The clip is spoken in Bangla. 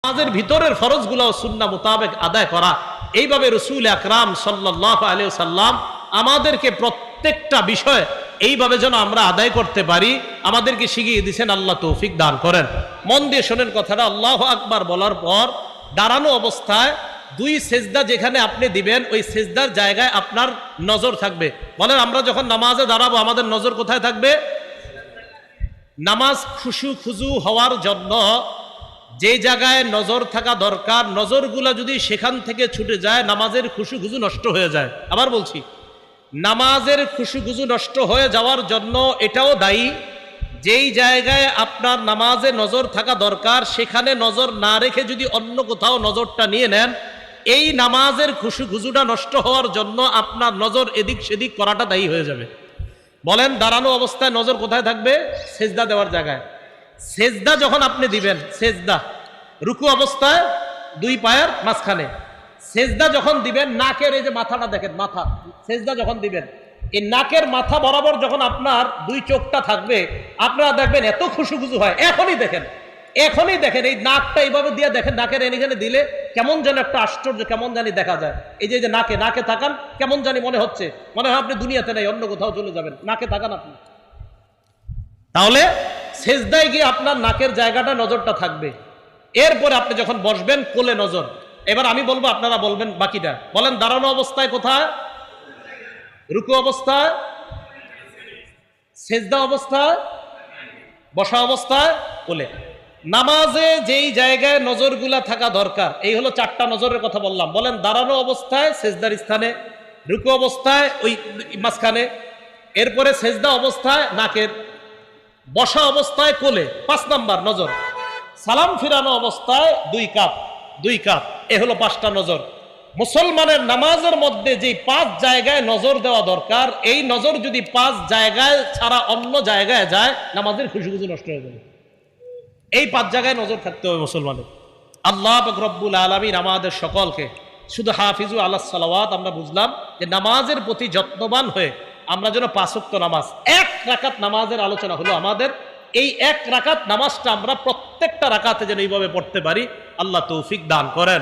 নামাজের ভিতরের ফরজগুলো সুন্নাহ মোতাবেক আদায় করা, এইভাবে রাসূল আকরাম সাল্লাল্লাহু আলাইহি ওয়াসাল্লাম আমাদেরকে প্রত্যেকটা বিষয় এইভাবে যেন আমরা আদায় করতে পারি আমাদেরকে শিখিয়ে দিয়েছেন। আল্লাহ তৌফিক দান করেন। মন দিয়ে শোনেন কথাটা। আল্লাহু আকবার বলার পর দাঁড়ানো অবস্থায় দুই সেজদা যেখানে আপনি দিবেন ওই সেজদার জায়গায় আপনার নজর থাকবে। বলেন আমরা যখন নামাজে দাঁড়াবো আমাদের নজর কোথায় থাকবে? নামাজ খুশু খুজু হওয়ার জন্য যে জায়গায় নজর থাকা দরকার, নজরগুলা যদি সেখান থেকে ছুটে যায় নামাজের খুশু খুজু নষ্ট হয়ে যায়। আবার বলছি, নামাজের খুশু খুজু নষ্ট হয়ে যাওয়ার জন্য এটাও দায়ী, যেই জায়গায় আপনার নামাজে নজর থাকা দরকার সেখানে নজর না রেখে যদি অন্য কোথাও নজরটা নিয়ে নেন, এই নামাজের খুশু খুজুটা নষ্ট হওয়ার জন্য আপনার নজর এদিক সেদিক করাটা দায়ী হয়ে যাবে। বলেন দাঁড়ানো অবস্থায় নজর কোথায় থাকবে? সেজদা দেওয়ার জায়গায়। সেজদা যখন আপনি দিবেন, সেজদা রুকু অবস্থায় দুই পায়ের মাঝখানে, সেজদা যখন দিবেন নাকের এই যে মাথাটা দেখেন, মাথা সেজদা যখন দিবেন এই নাকের মাথা বরাবর যখন আপনার দুই চোখটা থাকবে আপনারা দেখবেন এত খুশু খুশু হয়। এখনই দেখেন এই নাকটা এইভাবে দিয়ে দেখেন, নাকের এখানে দিলে কেমন যেন একটা আশ্চর্য কেমন জানি দেখা যায়। এই যে নাকে তাকান, কেমন জানি মনে হচ্ছে, মনে হয় আপনি দুনিয়াতে নাই, অন্য কোথাও চলে যাবেন। নাকে তাকান আপনি, তাহলে সেজদায় গিয়ে আপনার নাকের জায়গাটা নজরটা থাকবে। এরপরে আপনি যখন বসবেন কোলে নজর। এবার আমি বলবো আপনারা বলবেন বাকিটা। বলেন দাঁড়ানো অবস্থায় কোথায়? রুকু অবস্থায়, সেজদা অবস্থায়, বসা অবস্থায়, কোলে। নামাজে যেই জায়গায় নজরগুলা থাকা দরকার, এই হলো চারটা নজরের কথা বললাম। বলেন দাঁড়ানো অবস্থায় সেজদার স্থানে, রুকু অবস্থায় ওই মাঝখানে, এরপরে সেজদা অবস্থায় নাকের, বসা অবস্থায় কোলে, 5 নাম্বার নজর, সালাম ফিরানো অবস্থায় দুই কাপ, এ হলো 5টা নজর। মুসলমানের নামাজের মধ্যে যে 5 জায়গায় নজর দেওয়া দরকার, এই নজর যদি 5 জায়গায় ছাড়া অন্য জায়গায় যায় নামাজের খুশু খুশু নষ্ট হয়ে যাবে। এই 5 জায়গায় নজর থাকতে হবে মুসলমানের। আল্লাহ পাক রব্বুল আলামিন আমাদের সকলকে শুধু হাফিজু আলাস সালাওয়াত আমরা বুঝলাম যে নামাজের প্রতি যত্নবান হয়ে আমরা যেন 5 ওয়াক্ত নামাজ, 1 রাকাত নামাজের আলোচনা হলো আমাদের। এই 1 রাকাত নামাজটা আমরা প্রত্যেকটা রাকাতে যেন এইভাবে পড়তে পারি। আল্লাহ তৌফিক দান করেন।